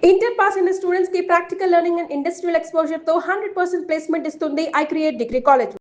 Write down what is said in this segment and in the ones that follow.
Inter pass in students की practical learning and industrial exposure तो 100% placement इस्तुंदी I create degree college.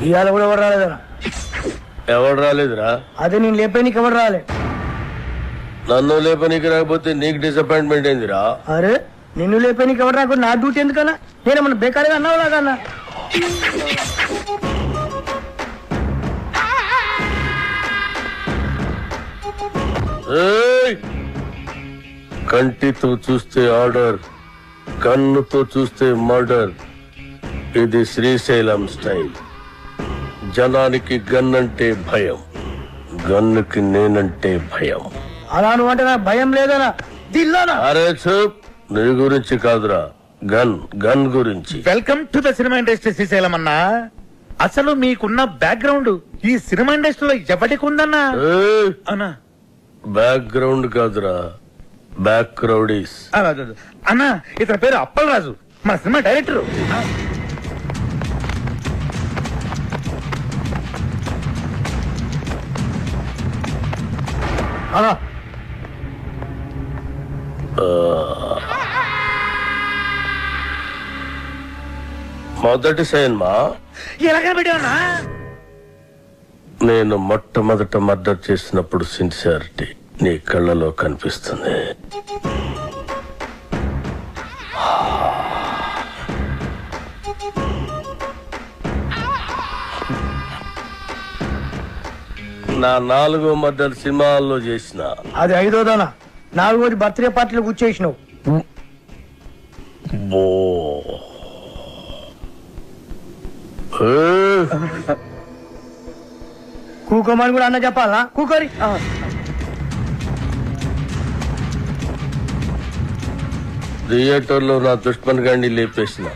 ఇవాళ కూడా ఎవరు రాలేదరా? ఎవరు రాలేదురా? అదే నేను లేపేనికి ఎవరు రాలే. నన్ను లేపనికి రాకపోతే నీకు డిసప్పాయింట్మెంట్ ఏందిరా? అరే నిన్ను లేపేనికి ఎవరు రాకుండా నా డ్యూటీ ఎందుకన్నా? నేనేమన్నా బేకారీగా అన్నావు లాగన్నా? కంటితో చూస్తే ఆర్డర్, కన్నుతో చూస్తే మర్డర్. ఇది శ్రీశైలం స్టైల్. జనానికి గన్ అంటే భయం, గన్నుకి నేనంటే భయం. అలా నువ్వు అంటే నాకు భయం లేదనా? దిల్లానా? అరే చూప్, నీ గురించి కాదురా, గన్ గన్ గురించి. Welcome to the cinema industry Srisailam అన్నా. అసలు మీకున్న బ్యాక్గ్రౌండ్ ఈ సినిమా ఇండస్ట్రీలో ఎవరికి ఉందన్నా? అన్నా బ్యాక్గ్రౌండ్ కాదురా, బ్యాక్ క్రౌడీస్. అన్నా ఇతని పేరు అప్పలరాజు, మన సినిమా డైరెక్టర్. మొదటి సినిమా ఎలాగ పెట్టావన్నా? నేను మొట్టమొదట మర్డర్ చేసినప్పుడు సిన్సియారిటీ నీ కళ్ళలో కనిపిస్తుంది. నా 4వ మర్డర్ సినిమాల్లో చేసిన. అది 5వదనా? 4వది బర్త్డే పార్టీలో కూర్చేసినావు. కూకోమని కూడా అన్న చెప్పాలా? కూకోరి. థియేటర్లో నా దుష్మన్ గాండి లేపేసిన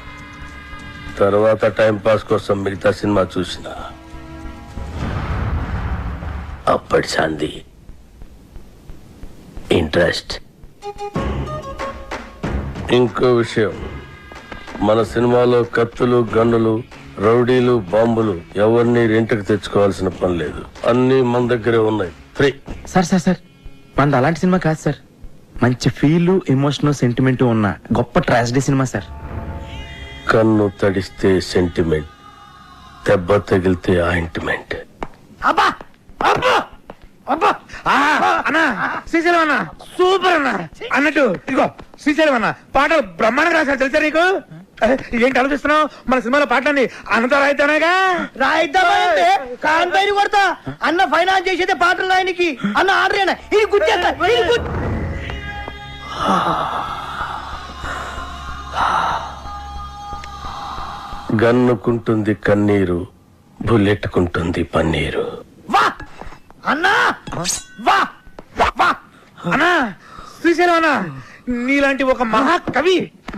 తర్వాత టైం పాస్ కోసం మిగతా సినిమా చూసిన. అప్పటి శాంతి ఇంట్రెస్ట్. ఇంకో విషయం, మన సినిమాలో కత్తులు, గన్నులు, రౌడీలు, బాంబులు ఎవరిని రెంట్కి తెచ్చుకోవాల్సిన పని లేదు. అన్ని మన దగ్గరే ఉన్నాయి, ఫ్రీ. సార్ మనది అలాంటి సినిమా కాదు సార్. మంచి ఫీల్, ఎమోషన్, సెంటిమెంట్ ఉన్న గొప్ప ట్రాజడీ సినిమా సార్. కన్ను తడిస్తే సెంటిమెంట్, దెబ్బ తగిలితే ఆయింట్మెంట్. అబ్బా అబ్బా అబ్బా! అన్నా శ్రీశైలం అన్న సూపర్ అన్న. అన్నట్టు ఇదిగో శ్రీశైలం అన్న పాటలు బ్రహ్మాండంగా రాశారు తెలుసా నీకు? ఏంటి ఆలోచిస్తున్నావు? మన సినిమాలో పాటలన్నీ అన్నతో రాయితేనేగా. రాయిద్దామంటే కాన్పైన కొడతా. అన్న ఫైనాన్స్ చేసేదే పాటలు రాయనికి. అన్న ఆర్డరేనా? ఇది గుర్తేస్తా. గన్నుకుంటుంది కన్నీరు, బుల్లెట్టుకుంటుంది పన్నీరు. వా అన్నా, వా వా అన్నా శ్రీశైలం అన్న నీలాంటి ఒక మహాకవి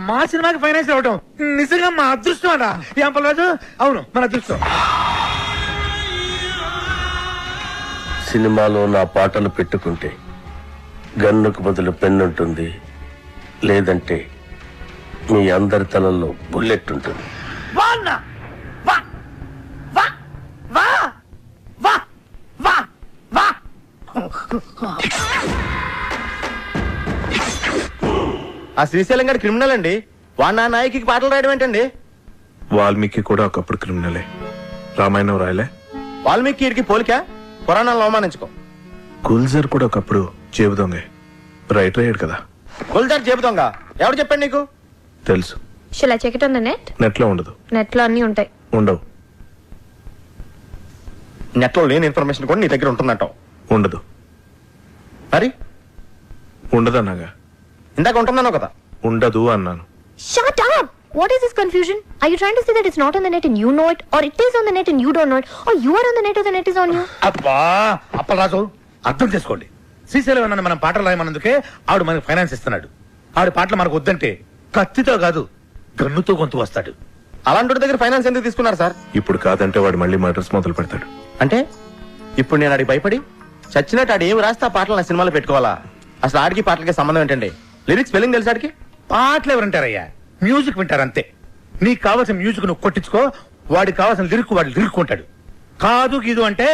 మా సినిమాకి ఫైనాన్స్ అవ్వటం నిజంగా మా అదృష్టం అన్న. ఏం పర్వాలేదు, అవును మన అదృష్టం. సినిమాలో నా పాటలు పెట్టుకుంటే గన్నుకు బదులు పెన్నుంటుంది, లేదంటే మీ అందరి తలల్లో బుల్లెట్ ఉంటుంది. వా అన్నా, వా వా వా వా వా వా. ఆ శ్రీశైలం గారి క్రిమినల్ అండి. వాడు నా నాయకి పాటలు రాయడం ఏంటండి? వాల్మీకి కూడా ఒకప్పుడు క్రిమినలే. రామాయణం రాయలే. వాల్మీకి పోలిక, పురాణాలను అవమానించుకో. గుల్జర్ కూడా ఒకప్పుడు జేబు దొంగే, రైటర్ అయ్యాడు కదా. గుల్జార్ చెబుతాంగా, ఎవడు చెప్పండి నీకు? తెలుసు. Shall I check it on the net? Net లో ఉండదు. Net లో అన్ని ఉంటాయి. ఉండవు. నెట్ లో లేని ఇన్ఫర్మేషన్ కూడా నీ దగ్గర ఉంటుందంటావు? ఉండదు. మరి ఉండదన్నాగా. ఇందాక ఉంటుందన్నావు కదా. ఉండదు అన్నాను. Shut up! What is this confusion? Are you trying to say that it's not on the net and you know it, or it is on the net and you don't know it, or you are on the net or the net is on you? అబ్బా అప్పలరాజు అర్థం చేసుకోండి. శ్రీశైలం అన్న మనం పాటలు రాయమన్నందుకే ఆవిడ మనకు finance ఇస్తున్నాడు. ఆవిడ పాటలు మనకు వద్దంటే కత్తితో కాదు గన్నుతో గొంతు వస్తాడు. అలాంటి దగ్గర ఫైనాన్స్ ఎందుకు తీసుకున్నారు సార్? ఇప్పుడు కాదంటే వాడు మళ్ళీ మర్డర్స్ మొదలు పెడతాడు. అంటే ఇప్పుడు నేను ఆడికి భయపడి చచ్చినట్టు ఆడు ఏం రాస్తే ఆ పాటలు నా సినిమాలో పెట్టుకోవాలా? అసలు ఆడికి పాటలకి సంబంధం ఏంటండి? లిరిక్స్ స్పెల్లింగ్ తెలుసు ఆడికి? పాటలు ఎవరంటారయ్యా, మ్యూజిక్ వింటారంతే. నీకు కావాల్సిన మ్యూజిక్ నువ్వు కొట్టించుకో, వాడికి కావాల్సిన లిరిక్ వాడు లిరుక్కుంటాడు. కాదు గీదు అంటే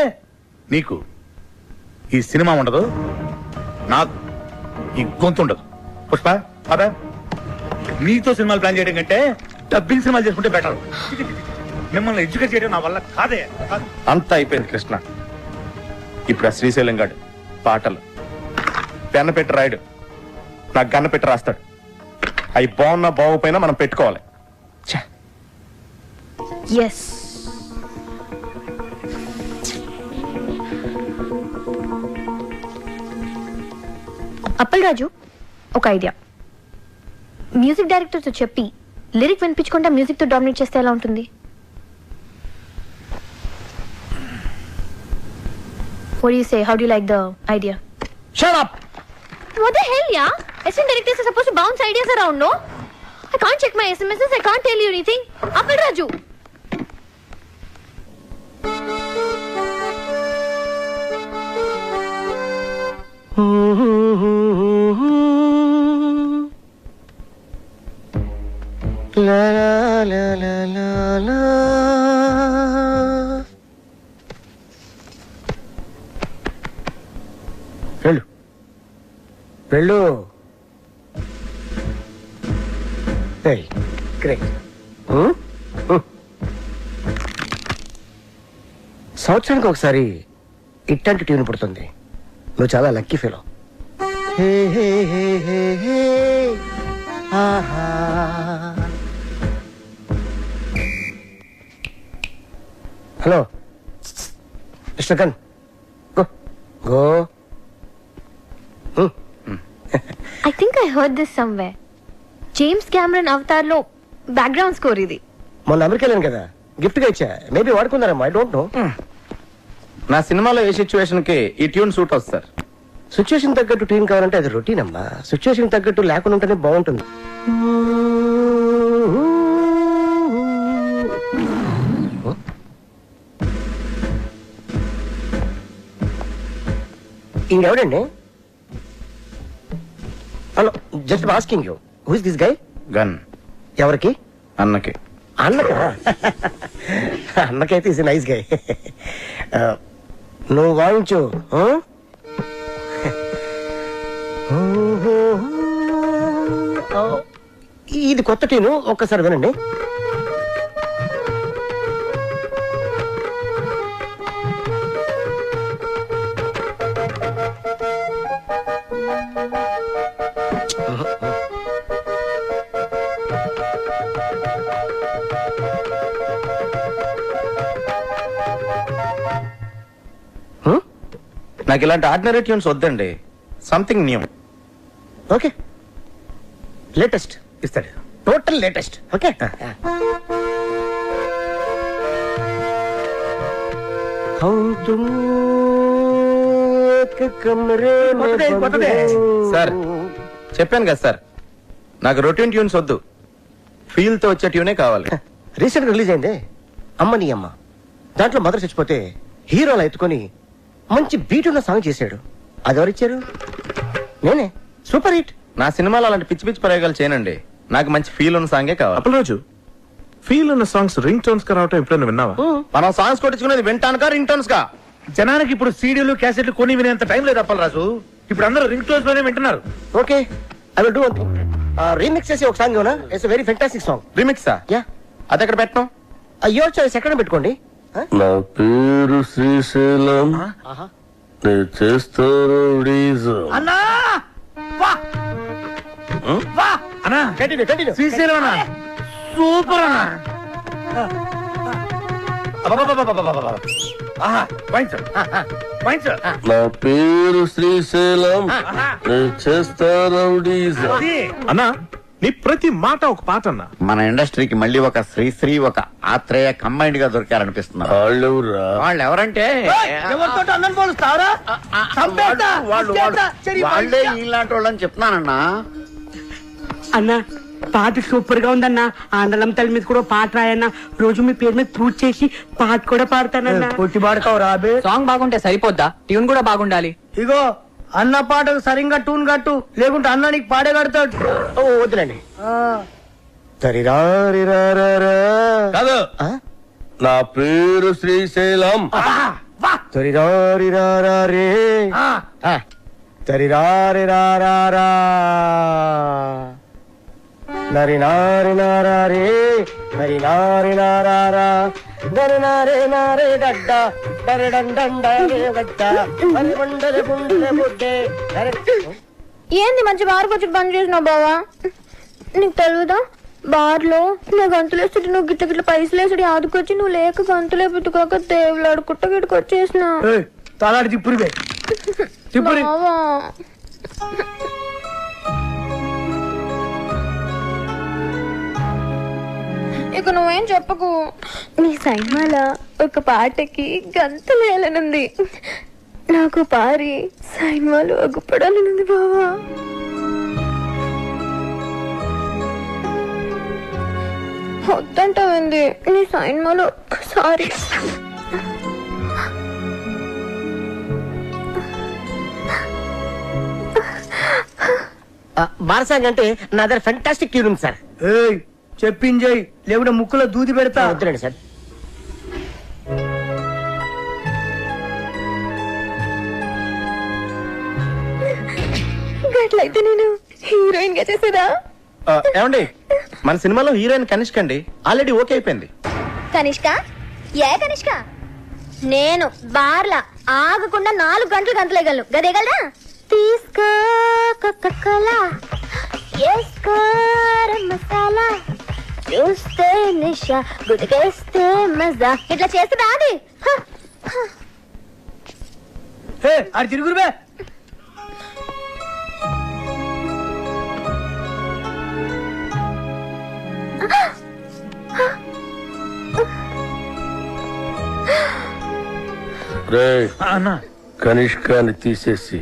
నీకు ఈ సినిమా ఉండదు, నాకు ఈ గొంతు ఉండదు. పుష్ప అదా నీతో సినిమాలు ప్లాన్ చేయడం కంటే డబ్బింగ్ సినిమాలు చేసుకుంటే బెటర్. మిమ్మల్ని ఎడ్యుకేట్ చేయడం నా వల్ల కాదే. అంతా అయిపోయింది కృష్ణ. ఇప్పుడు ఆ శ్రీశైలం గాడు పాటలు పెన్న పెట్టి రాయడు, నాకు గన్న పెట్టి రాస్తాడు. అవి బాగున్నా బాగుపోయినా మనం పెట్టుకోవాలి. Yes. అప్పల్ రాజు, ఒక ఐడియా. మ్యూజిక్ డైరెక్టర్ తో చెప్పి లిరిక్ వినిపించకుండా మ్యూజిక్ తో డామినేట్ చేస్తే ఎలా ఉంటుంది? What do you say? How do you like the idea? Shut up. What the hell, yeah? Assistant directors are supposed to bounce ideas around, no? I can't check my SMSs. I can't tell you anything. Appal Raju. La la la la la. వెళ్ళు వెళ్ళు. Great. సంవత్సరానికి ఒకసారి ఇట్లాంటి tune పుడుతుంది. నువ్వు చాలా lucky fellow. Hello mister gun, go go. I think I heard this somewhere. James Cameron Avatar లో background score ఇది. మొన్న అమెరికా వెళ్ళాను కదా, గిఫ్ట్ గా ఇచ్చా. మేబీ వాడుకున్నారమ్మా, ఐ డోంట్ నో. నా సినిమాలో ఏ సిచ్యువేషన్ కి ఈ ట్యూన్ సూట్ అవుతుంది సార్. సిచ్యువేషన్ తగ్గట్టు ట్యూన్ కావాలంటే అది రొటీన్ అమ్మా. సిచ్యువేషన్ తగ్గట్టు లేకుండా ఉంటేనే బాగుంటుంది. ఇంకెవడండి? Hello, just asking you, who is this guy? Gun ఎవరికి? అన్నకి. అన్నకా? అన్నకైతే ఇస్ నైస్ గై. నువ్వు వాయించు. ఇది కొత్త టీను, ఒక్కసారి వినండి. నాకు ఇలాంటి ఆర్డినరీ ట్యూన్స్ వద్దండి, సంథింగ్ న్యూ. ఓకే, లేటెస్ట్ ఇస్తాడు, టోటల్ లేటెస్ట్. ఓకే, సార్ చెప్పాను కదా సార్, నాకు రొటీన్ ట్యూన్స్ వద్దు, ఫీల్ తో వచ్చే ట్యూనే కావాలి. రీసెంట్ గా రిలీజ్ అయింది అమ్మ నీ అమ్మ. దాంట్లో మదర్ చచ్చిపోతే హీరోలా ఎత్తుకొని మంచి బీట్ ఉన్న సాంగ్ చేశాడు. అది ఎవరిచ్చారు? నేనే. Super hit. నా సినిమాలో అలాంటి పిచ్చి పిచ్చి ప్రయోగాలు చేయనండి, నాకు మంచి ఫీల్ ఉన్న సాంగే కావాలి. అప్పలరాజు, ఫీల్ ఉన్న సాంగ్స్ రింగ్ టోన్స్ గా రావటం ఎప్పుడైనా విన్నావా? మనం సాంగ్స్ కొట్టించుకునేది వింటానుకా రింగ్ టోన్స్ కా? జనానికి ఇప్పుడు సీడీలు క్యాసెట్లు కొని వినేంత టైం లేదు అప్పలరాజు. ఇప్పుడు అందరూ రింగ్ టోన్స్ లోనే వింటున్నారు. Okay, I will do one thing. Remix చేసి ఒక సాంగ్ ఇవ్వనా? It's very fantastic song. రిమిక్సా? యా. అది ఎక్కడ పెట్టడం? అయ్యో చాయిస్ ఎక్కడ పెట్టుకోండి. నా పేరు శ్రీశైలం, నేను చేస్తాను అన్నా వా వా అన్నా, కంటిన్యూ కంటిన్యూ. శ్రీశైలం అన్నా సూపర్ అన్నా. నా పేరు శ్రీశైలం, నేను చేస్తాను అన్నా, నీ ప్రతి మాట ఒక పాట అన్నా. మన ఇండస్ట్రీకి మళ్ళీ ఒక శ్రీశ్రీ ఒక ఆత్రేయ కంబైన్డ్ గా దొరికారనిపిస్తున్నారు. వాళ్ళెవరురా? వాళ్ళు ఎవరంటే వాళ్ళే ఇలాంటి వాళ్ళని చెప్తున్నానన్నా. అన్నా పాట సూపర్ గా ఉందన్నా. ఆంధ్రం తల్లి మీద కూడా పాట రాయన్నా. రోజు మీ పేరు మీద పూజ చేసి పాట కూడా పాడతానన్నా. కొట్టి పాడతావు రాబే. సాంగ్ బాగుంటే సరిపోద్దా? ట్యూన్ కూడా బాగుండాలి. ఇగో అన్న పాటకు సరిగ్గా టూన్ కట్టు, లేకుంటే అన్న నీకు పాడే కడతాడు. ఓ వద్దులండి. కాదు, నా పేరు శ్రీశైలం. నరి నారి నారే నరి నారి నారా దరి నారే నారే గడ్డ దరి డండ గడ్డ అని బండల గుండెల బుడ్డే. ఏంది మంచి బార్ వచ్చి బంద్ చేసినావు బావా? నీకు తెలియదా బార్లో నా గంతులేస్తుంటే నువ్వు గిట్ల గిట్ల పైసలు వేసుడు ఆదుకొచ్చి నువ్వు లేక గంతులే పెట్టుకోక దేవులాడు కుట్ట గిట్టుకు వచ్చేసిన తలాడి తిప్పురుగా తిప్పురి. బావా ఇక నువ్వేం చెప్పకు. నీ సైన్మాల ఒక పాటకి గంతులు వేయాలనుంది. నాకు పారి సైన్మాలు అగ్గుపడాలనుంది బావా. వద్దంటావింది నీ సైన్మాలు ఒక్కసారి. బారసాంగ్ అంటే నా దగ్గర ఫెంటాస్టిక్ ట్యూన్ ఉంది సార్. చెప్పింజయ్, లేకుంటే ముక్కులో దూది పెడతా. వద్దులండి సార్. అట్లయితే నేను హీరోయిన్ గా చేసేదా? ఏమండి, మన సినిమాలో హీరోయిన్ కనిష్క అండి, ఆల్రెడీ ఓకే అయిపోయింది. కనిష్క? ఏ కనిష్క? నేను బార్లా ఆగకుండా 4 గంటలు గంటలేగలను. గదేగలరా? తీసుకో కోకా-కోలా, వేసుకో మసాలా, చూస్తే నిషా, గుడికేస్తే మజా. ఇట్లా చేస్తే రాది. అది తిరుగురుబే. రే అన్నా కనిష్కాని తీసేసి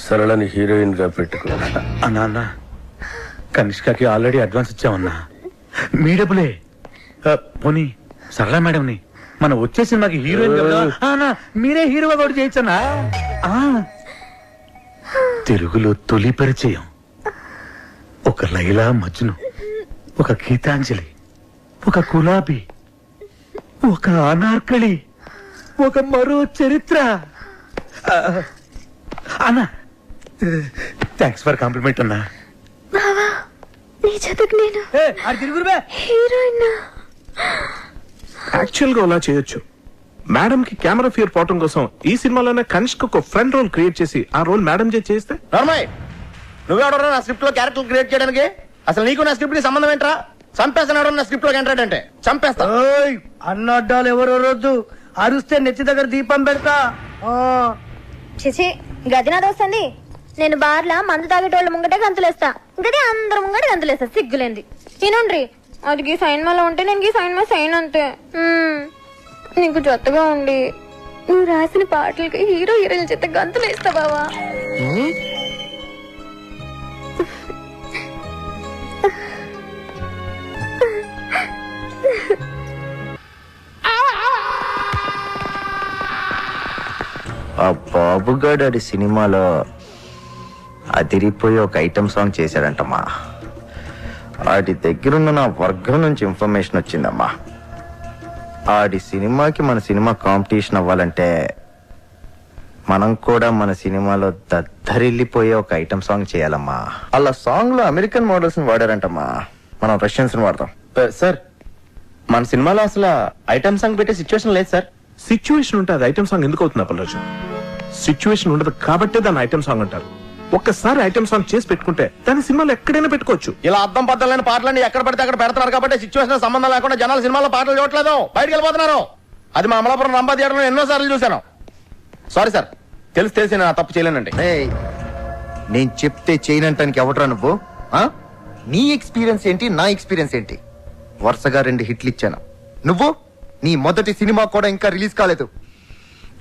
సరళని హీరోయిన్ గా పెట్టుకో. అన్నా అన్నా కనిష్కకి ఆల్రెడీ అడ్వాన్స్ ఇచ్చామన్నా. మీ డబ్బులే. పోనీ సరళ మేడంని మనం వచ్చే సినిమాకి హీరోయిన్ అన్నా మీరే హీరోగా కూడా చేయొచ్చన్నా. తెలుగులో తొలి పరిచయం ఒక లైలా మజ్ను, ఒక గీతాంజలి, ఒక గులాబీ, ఒక అనార్కలి, ఒక మరో చరిత్ర. అన్నా థ్యాంక్స్ ఫర్ కాంప్లిమెంట్ అన్నా. నీ జతకు నేను అది తిరుగురుబే. హీరోయిన్. యాక్చువల్ గా అలా చేయొచ్చు. మేడం కి కెమెరా ఫియర్ పోవటం కోసం ఈ సినిమాలోనే కనిష్క ఒక ఫ్రెండ్ రోల్ క్రియేట్ చేసి ఆ రోల్ మేడం చేస్తే. నార్మల్, నువ్వెవడరా నా స్క్రిప్ట్ లో క్యారెక్టర్ క్రియేట్ చేయడానికి? అసలు నీకు నా స్క్రిప్ట్ కి సంబంధం ఏంట్రా? చంపేస్తున్నాడు నా స్క్రిప్ట్ లోకి ఎంటర్ అంటే చంపేస్తా. అన్నడ్డాలు ఎవరో రోజు అరుస్తే నెత్తి దగ్గర దీపం పెడతా. చిచి గదినాథ వస్తుంది. నేను బార్లా మందు తాగేటోళ్ళ ముంగటే గంతులేస్తా, గది అందరు ముంగట గంతులేస్తా. సిగ్గులేంది. తినుండ్రి, అది గీ సైన్మాలో ఉంటే నేను గీ సైన్మా సైన్ అంతే. నీకు జొత్తగా ఉండి నువ్వు రాసిన పాటలకి హీరో హీరోయిన్ చేత గంతులేస్తా బావా. ఆ బాబుగాడు అది సినిమాలో అదిరిపోయి ఒక ఐటమ్ సాంగ్ చేశాడంటమ్మా. ఆడి దగ్గరున్న నా వర్గం నుంచి ఇన్ఫర్మేషన్ వచ్చిందమ్మా. ఆడి సినిమాకి మన సినిమా కాంపిటీషన్ అవ్వాలంటే మనం కూడా మన సినిమాలో దద్దరిల్లిపోయే ఒక ఐటమ్ సాంగ్ చేయాలమ్మా. అలా సాంగ్ లో అమెరికన్ మోడల్స్ వాడారంటమ్మా, మనం రష్యన్స్ వాడతాం. సార్, మన సినిమాలో అసలు ఐటమ్ సాంగ్ పెట్టే సిచ్యువేషన్ లేదు సార్. సిచ్యువేషన్ ఉంటే అది ఐటమ్ సాంగ్ ఎందుకు అవుతుంది అప్పలరాజు? సిచ్యువేషన్ ఉండదు కాబట్టే దాన్ని ఐటమ్ సాంగ్ అంటారు. ఒక్కసారి ఐటమ్ సాంగ్ చేసి పెట్టుకుంటే దాని సినిమాలో ఎక్కడైనా పెట్టుకోవచ్చు. ఇలా అర్థం పద్దలేని పాటలన్నీ ఎక్కడ పడితే అక్కడ పెడతారు కాబట్టి సిచ్యువేషన్ సంబంధం లేకుండా జనాలు సినిమాలో పాటలు చూడట్లేదు, బయటకు వెళ్ళిపోతున్నారు. అది మా అమలాపురం రంభా థియేటర్లో ఎన్నో సార్లు చూశాను. సారీ సార్, తెలిసి నేను తప్పు చేయలేనండి. నేను చెప్తే చేయనంటానికి ఎవట్రా నువ్వు? నీ ఎక్స్పీరియన్స్ ఏంటి, నా ఎక్స్పీరియన్స్ ఏంటి? వరుసగా 2 హిట్లు ఇచ్చాను. నువ్వు నీ మొదటి సినిమా కూడా ఇంకా రిలీజ్ కాలేదు.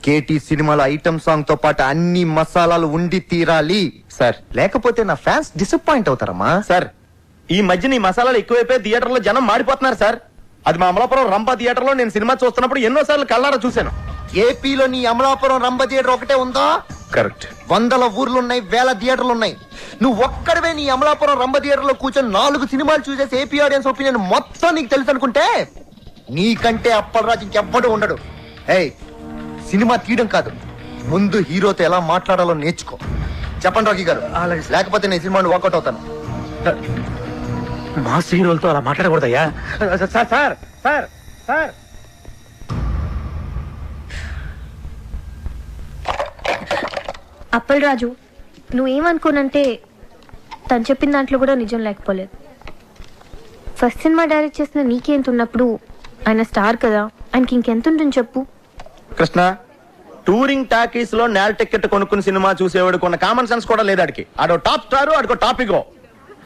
కేటీ సినిమాలో ఐటమ్ సాంగ్ తో పాటు అన్ని మసాలాలు ఉండి తీరాలి సార్. లేకపోతే నా ఫ్యాన్స్ డిసప్పాయింట్ అవుతారమ్మా. సార్, ఈ మధ్య నీ మసాలాలు ఎక్కువైపోయి థియేటర్ లో జనం మాడిపోతున్నారు సార్. అది మా అమలాపురం రంపా థియేటర్ లో నేను సినిమా చూస్తున్నప్పుడు ఎన్నోసార్లు కళ్ళారా చూశాను. ఏపీలో నీ అమలాపురం రంభ థియేటర్ ఒకటే ఉందా? కరెక్ట్. 100 ఊర్లున్నాయి, 1000 థియేటర్లు ఉన్నాయి. నువ్వు ఒక్కడవే నీ అమలాపురం రంభ థియేటర్ లో కూర్చొని 4 సినిమాలు చూసేసి ఏపీ ఆడియన్స్ ఒపీనియన్ మొత్తం నీకు తెలుసు అనుకుంటే నీకంటే అప్పలరాజు ఇంకెవ్వడు ఉండడు. ఏయ్, సినిమా తీయడం కాదు, ముందు హీరోతో ఎలా మాట్లాడాలో నేర్చుకో. చెప్పండి రాఖీ గారు, లేకపోతే నేను సినిమాని వాకౌట్ అవుతాను. మాస్ హీరోలతో అలా మాట్లాడకూడదయ్యా. Sir sir sir sir Appal Raju, నువ్వేమనుకోనంటే తను చెప్పిన దాంట్లో కూడా నిజం లేకపోలేదు. ఫస్ట్ సినిమా డైరెక్ట్ చేసిన నీకేంత ఉన్నప్పుడు ఆయన స్టార్ కదా, ఆయనకి ఇంకెంత ఉంటుంది చెప్పు. కృష్ణ, టూరింగ్ టాకీస్ లో నేల టికెట్ కొనుక్కుని సినిమా చూసేవాడు కొన్న కామన్ సెన్స్ కూడా లేదు. ఆడికి ఆడో టాప్ స్టార్, ఆడికో టాపిక్.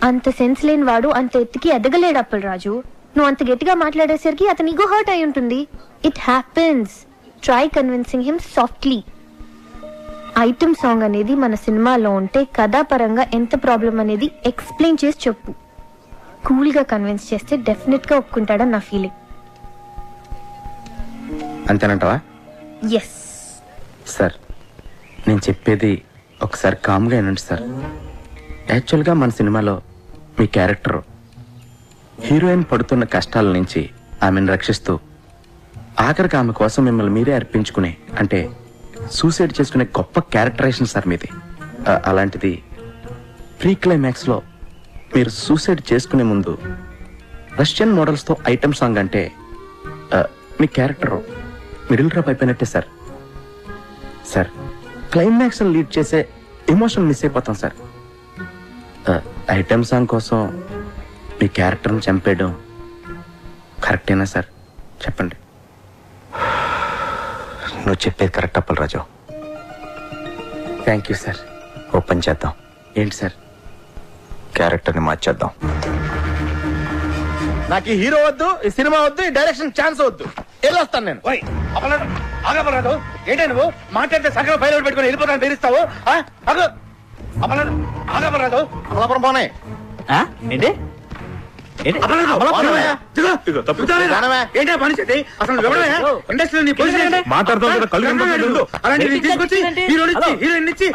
అంత సెన్స్ లేని వాడు అంత ఎత్తుకి ఎదగలేడు అప్పల్ రాజు. నువ్వు అంత గట్టిగా మాట్లాడేసరికి అతని ఈగో హర్ట్ అయి ఉంటుంది. It happens. Try convincing him softly. Item song అనేది మన సినిమాలో ఉంటే కథాపరంగా ఎంత ప్రాబ్లం అనేది ఎక్స్ప్లెయిన్ చేసి చెప్పు. కూల్ గా కన్విన్స్ చేస్తే డెఫినెట్ గా ఒప్పుకుంటాడని నా ఫీలింగ్. అంతేనంటావా? ఎస్ సార్, నేను చెప్పేది ఒకసారి కామ్గా వినండి సార్. యాక్చువల్గా మన సినిమాలో మీ క్యారెక్టర్ హీరోయిన్ పడుతున్న కష్టాల నుంచి ఆమెను రక్షిస్తూ ఆఖరికి ఆమె కోసం మిమ్మల్ని మీరే అర్పించుకునే, అంటే సూసైడ్ చేసుకునే గొప్ప క్యారెక్టరైజేషన్ సార్ మీది. అలాంటిది ప్రీ క్లైమాక్స్ లో మీరు సూసైడ్ చేసుకునే ముందు రష్యన్ మోడల్స్ తో ఐటమ్ సాంగ్ అంటే మీ క్యారెక్టర్ మిడిల్ డ్రాప్ అయిపోయినట్టే సార్. సార్, క్లైమాక్స్ లీడ్ చేసే ఎమోషన్ మిస్ అయిపోతాం సార్. ఐటమ్ సాంగ్ కోసం మీ క్యారెక్టర్ని చంపేయడం కరెక్టేనా సార్? చెప్పండి. నువ్వు చెప్పేది correct Appalaraju. Thank you sir. Open చేద్దాం. ఏంటి సార్? క్యారెక్టర్ని మార్చేద్దాం. నాకు ఈ హీరో వద్దు, ఈ సినిమా వద్దు, ఈ డైరెక్షన్ ఛాన్స్ వద్దు. వెళ్ళొస్తాను నేను. ఆగపరాదు. ఏంటే నువ్వు మాట్లాడితే సగం బయలు పెట్టుకుని వెళ్ళిపోతాను బెదిరిస్తావు? ఆగపరాదు. అమలాపురం పోనే. ఏంటి ఏంటో పని చేతి అసలు ఇండస్ట్రీలో నీ పొజిషన్ హీరోయిన్ ఇచ్చి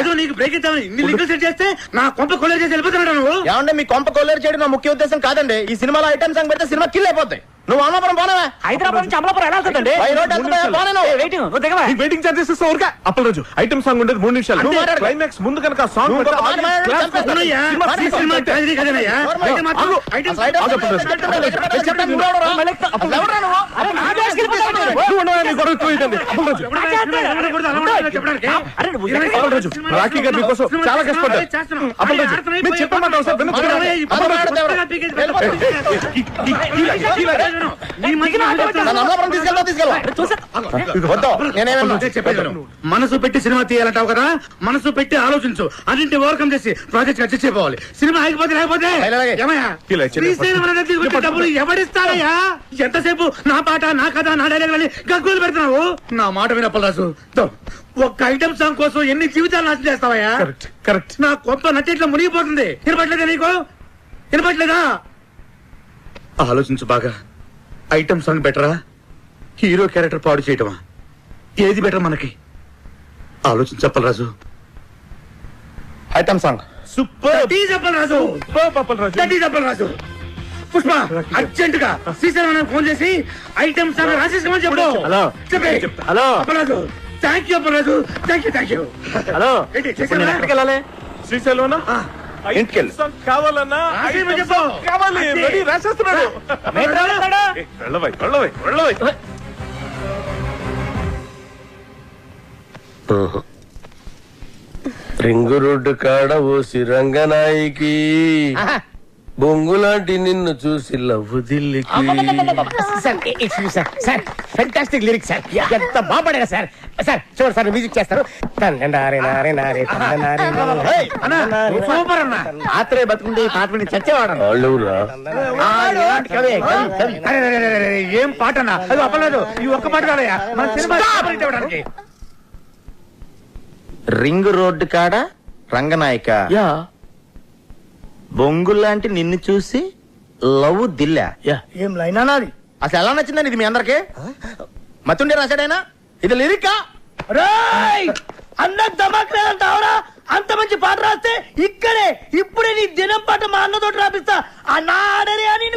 ఏదో నీకు బ్రేక్ ఇద్దామని ఇన్ని లింకులు సెట్ చేస్తే నా కొంప కొల్లేరు చేసి వెళ్ళిపోతున్నాడు నువ్వు. ఏమంటే మీ కొంప కొల్లేరు చేయడం నా ముఖ్య ఉద్దేశం కాదండి. ఈ సినిమాలో ఐటమ్ సాంగ్ పెడితే సినిమా కిల్ అయిపోతాయి. నువ్వు అమలాపురం పోనవా? హైదరాబాద్ నుంచి అమలాపురం ఎలా వెళ్తుందండి? వెయిటింగ్ ఛార్జెస్ ఇస్తా ఊరికా. అప్పలరాజు, ఐటమ్ సాంగ్ ఉండేది 3 నిమిషాలు. క్లైమాక్స్ ముందు కనుక సాంగ్ రాఖీ గారు మీకోసం చాలా కష్టపడ్డారు. మనసు పెట్టి సినిమా తీయాలంటావు కదా, మనసు పెట్టి ఆలోచించు. అన్నింటి ఓవర్కమ్ చేసి ప్రాజెక్ట్ అడ్జస్ట్ అయిపోవాలి. సినిమా ఆగిపోతే లేకపోతే డబ్బులు ఎవడిస్తారయ్యా? ఎంతసేపు నా పాట, నా కథ, నా డైలాగ్ అని గగ్గోలు పెడుతున్నావు. నా మాట వినప్పరాజు, ఒక్క ఐటమ్ సాంగ్ కోసం ఎన్ని జీవితాలు నాశనం చేస్తావయ్యా? కరెక్ట్. నా కొంత నచ్చిట్లా మునిగిపోతుంది. వినపట్లేదా నీకు? వినపట్లేదా? ఆలోచించు బాగా. ఐటమ్ సాంగ్ బెటరా, హీరో క్యారెక్టర్ పాడు చేయటమా? ఏది బెటర్ మనకి? ఆలోచించు Appalaraju. Item song super. Appalaraju Pushpa urgent గా శ్రీశైలం ఫోన్ చేసి ఐటమ్ సాంగ్ రాసేసుకోమని చెప్పు. Hello Appalaraju. Thank you Appalaraju. Thank you. Hello, ఎక్కడికి వెళ్ళాలి? శ్రీశైలం ఇంటికి కావాలన్నా కావాలి. రెడీ, రాసేస్తున్నాడు. వెళ్ళవై. రింగు రోడ్డు కాడ ఓసి రంగనాయికి బొంగులాంటి నిన్ను చూసి లవ్వుదిల్లికి sir excuse sir sir fantastic lyrics sir ఎంత బాగుపడారు సార్ సార్ చూడు సార్ మ్యూజిక్ చేస్తారు సూపర్ అన్న ఆత్రే బతుకుంటే ఈ పాట విని చచ్చేవాడు వాళ్ళెవరా? ఏం పాట అన్నా అది అప్పలేదు ఈ ఒక్క పాట కాదయ్యా మన సినిమా హిట్ అవ్వడానికి. రింగ్ రోడ్డు కాడ రంగనాయక యా బొంగుల్లాంటి నిన్ను చూసి లవ్ దిల్లా ఏం లైన్ అన్నది అసలు ఎలా నచ్చిందని ఇది మీ అందరికి మతుండే రాశాడైనా ఇది లిరికా అన్న దమాక్ లేదంటావరా అంత మంచి పాట రాస్తే ఇక్కడే ఇప్పుడే నీ దినం పాట మా అన్నతోటి రాపిస్తా అన్న ఆడరే అని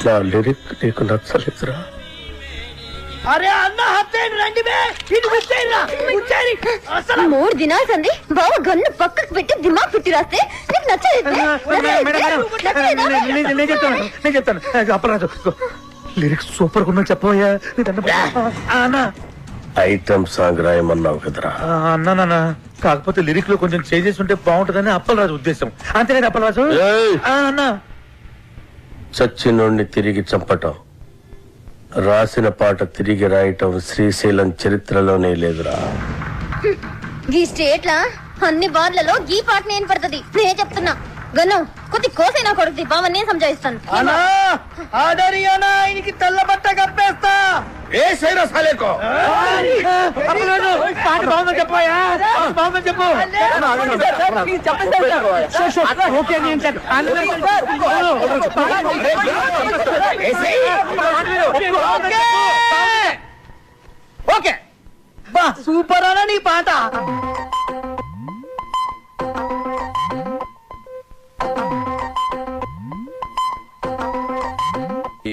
నా లిరిక్ నీకు నచ్చలేదురా? అరే అన్న హత్యని రండి బే ఇది ముచ్చేయరా ముచ్చేరి అసలు 3 దినాలు సంది బావ గన్ను పక్కకు పెట్టి దిమాగ్ పెట్టి రాస్తే నీకు నచ్చలేదు నేను చెప్తాను అప్పరాజు లిరిక్స్ సూపర్ గా ఉన్నా చెప్పబోయా అన్నా ఐటమ్ సాంగ్ రాయమన్నావు కదరా? అన్నా కాకపోతే లిరిక్ లో కొంచెం చేంజెస్ ఉంటే బాగుంటుందని అప్పలరాజు ఉద్దేశం అంతేనా అప్పలరాజు ఏయ్! అన్నా చచ్చినోడిని తిరిగి చంపటం, రాసిన పాట తిరిగి రాయటం శ్రీశైలం చరిత్రలోనే లేదురా. ఈ స్టేట్ లా అన్ని బార్లలో గీ పాట నేను పడుతుంది నేను చెప్తున్నా గన్ను కొద్ది కోసైనా కొడుకు బావ నేను సంజాయిస్తాను అన్నా ఆడరి అన్న ఆయనకి తెల్ల బట్ట కప్పేస్తా ఏ సైరా సాలేకో అప్పలరాజు పాట బాగుందని చెప్పాయా బాగుందని చెప్పు ఓకే నేను ఓకే బా సూపర్ అన్న నీ పాట